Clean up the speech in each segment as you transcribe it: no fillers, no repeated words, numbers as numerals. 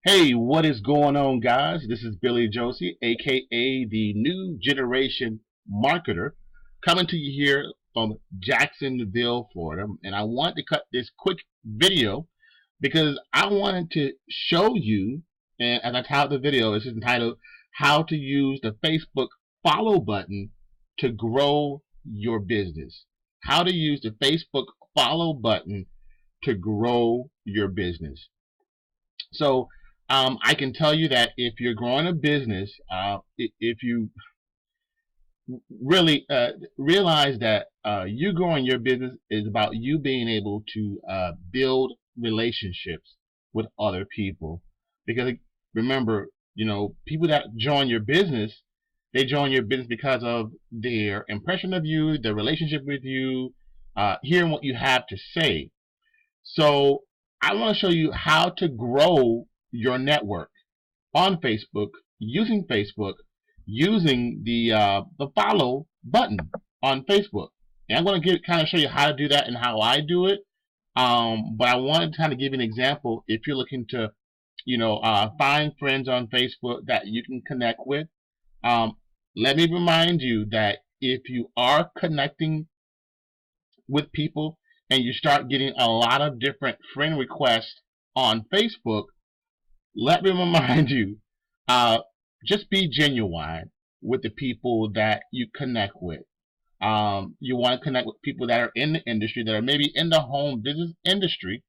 Hey, what is going on, guys? This is Billy Josie, aka the New Generation Marketer, coming to you here from Jacksonville, Florida. And I wanted to cut this quick video because I wanted to show you, and as I titled the video, it's entitled How to Use the Facebook Follow button to Grow Your Business. How to use the Facebook Follow button to grow your business. So I can tell you that if you're growing a business, if you really realize that you growing your business is about you being able to build relationships with other people. Because remember, people that join your business, they join your business because of their impression of you, their relationship with you, hearing what you have to say. So I want to show you how to grow your network on Facebook using the follow button on Facebook. And I'm going to kind of show you how to do that and how I do it. But I wanted to kind of give you an example if you're looking to, find friends on Facebook that you can connect with. Let me remind you that if you are connecting with people and you start getting a lot of different friend requests on Facebook, let me remind you, just be genuine with the people that you connect with. You want to connect with people that are in the industry, that are maybe in the home business industry,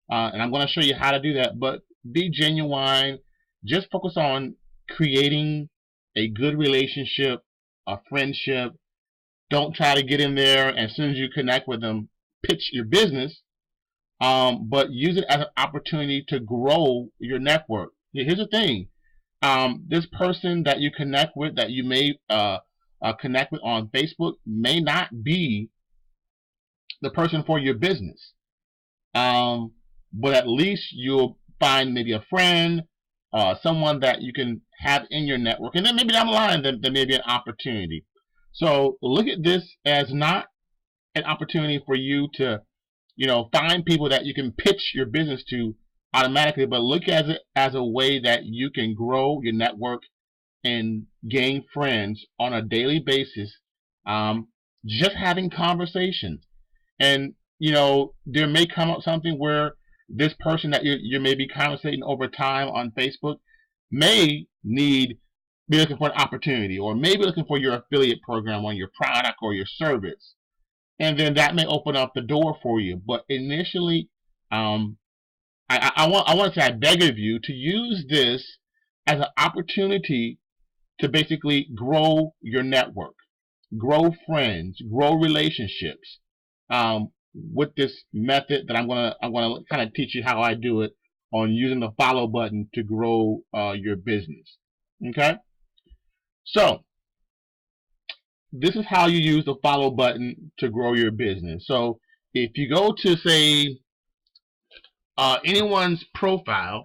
and I'm going to show you how to do that, but be genuine. Just focus on creating a good relationship, a friendship. Don't try to get in there and as soon as you connect with them, pitch your business, but use it as an opportunity to grow your network. Here's the thing. This person that you connect with, that you may connect with on Facebook, may not be the person for your business. But at least you'll find maybe a friend, someone that you can have in your network, and then maybe down the line there may be an opportunity. So look at this as not an opportunity for you to, find people that you can pitch your business to automatically, but look at it as a way that you can grow your network and gain friends on a daily basis, just having conversations. And, there may come up something where this person that you may be conversating over time on Facebook may be looking for an opportunity, or maybe looking for your affiliate program on your product or your service. And then that may open up the door for you. But initially, I want to say, I beg of you to use this as an opportunity to basically grow your network, grow friends, grow relationships, with this method that I'm gonna kind of teach you how I do it on using the follow button to grow your business. Okay, so this is how you use the follow button to grow your business. So if you go to, say, anyone's profile,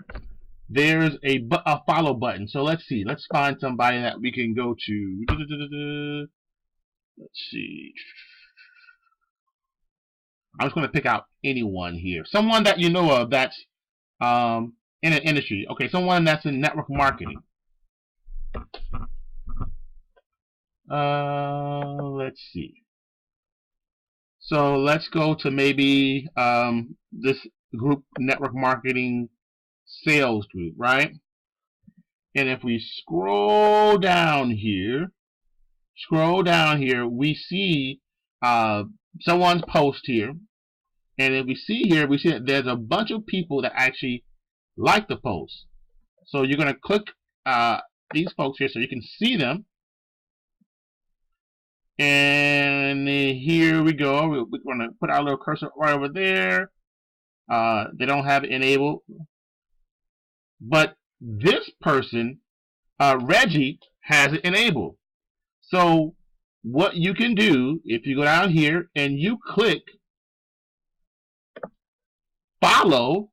there's a follow button. So let's see. Let's find somebody that we can go to. Let's see. I'm just going to pick out anyone here. Someone that you know of that's in an industry. Okay, someone that's in network marketing. Let's see. So let's go to maybe this group, network marketing sales group, right? And if we scroll down here, we see someone's post here. And if we see here, we see that there's a bunch of people that actually like the post. So you're going to click these folks here so you can see them. And here we go. We're going to put our little cursor right over there. They don't have it enabled. But this person, Reggie, has it enabled. So what you can do, if you go down here and you click follow,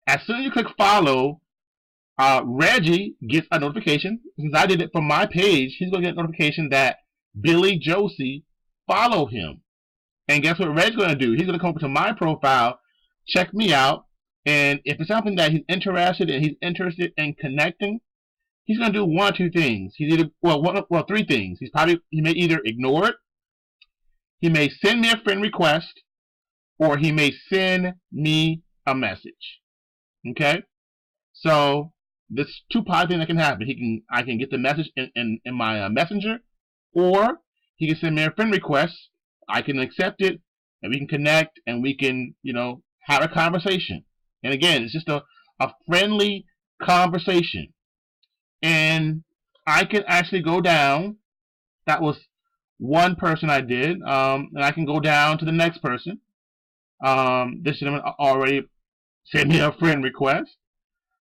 as soon as you click follow, Reggie gets a notification. Since I did it from my page, he's going to get a notification that Billy Josie follow him. And guess what Reggie's going to do? He's going to come over to my profile, check me out, And if it's something that he's interested in connecting, he's going to do one or two things. He's either, three things. He may either ignore it, he may send me a friend request, or he may send me a message. Okay? So there's two possible things that can happen. I can get the message in my messenger, or he can send me a friend request. I can accept it, and we can connect, and we can, have a conversation. And again, it's just a friendly conversation. And I can actually go down. That was one person I did. And I can go down to the next person. This gentleman already sent me a friend request.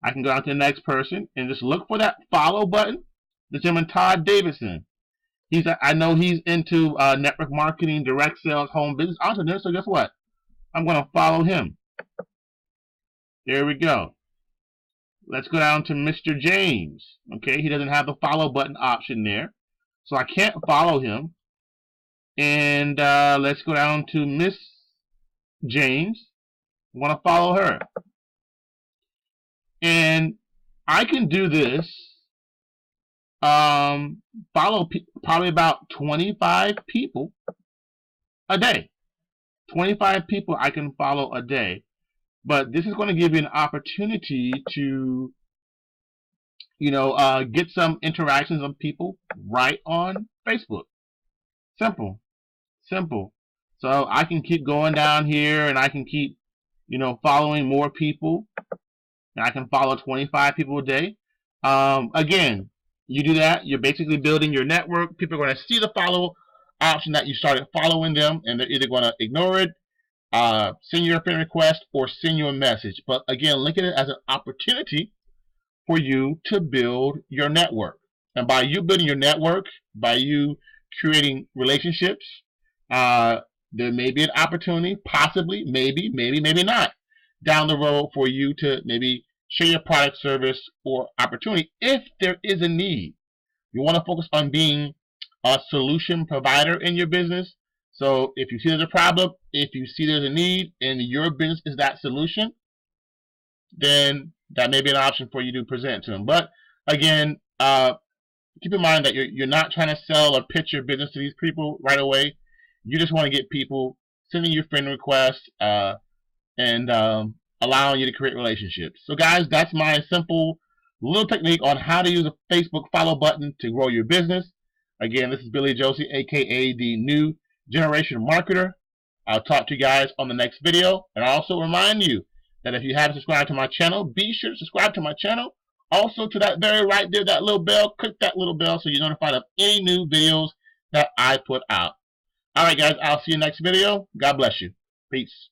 I can go down to the next person and just look for that follow button. The gentleman Todd Davidson. I know he's into network marketing, direct sales, home business entrepreneur. So guess what? I'm going to follow him. There we go. Let's go down to Mr. James. Okay, he doesn't have the follow button option there, so I can't follow him. And let's go down to Miss James. I want to follow her. And I can do this. Follow probably about 25 people a day. 25 people I can follow a day. But this is going to give you an opportunity to, get some interactions with people right on Facebook. Simple. Simple. So I can keep going down here, and I can keep, following more people. And I can follow 25 people a day. Again, you do that, you're basically building your network. People are going to see the follow option that you started following them, and they're either going to ignore it, send you a friend request, or send you a message. But again, look at it as an opportunity for you to build your network. And by you building your network, by you creating relationships, there may be an opportunity, possibly, maybe not, down the road for you to maybe share your product, service, or opportunity if there is a need. You want to focus on being a solution provider in your business. So if you see there's a problem, if you see there's a need, and your business is that solution, then that may be an option for you to present to them. But again, keep in mind that you're not trying to sell or pitch your business to these people right away. You just want to get people sending you friend requests and allowing you to create relationships. So guys, that's my simple little technique on how to use a Facebook follow button to grow your business. Again, this is Billy Josie, aka the New Generation Marketer. I'll talk to you guys on the next video. And I also remind you that if you haven't subscribed to my channel, be sure to subscribe to my channel. Also to that very right there, that little bell, click that little bell so you're notified of any new videos that I put out. Alright guys, I'll see you next video. God bless you. Peace.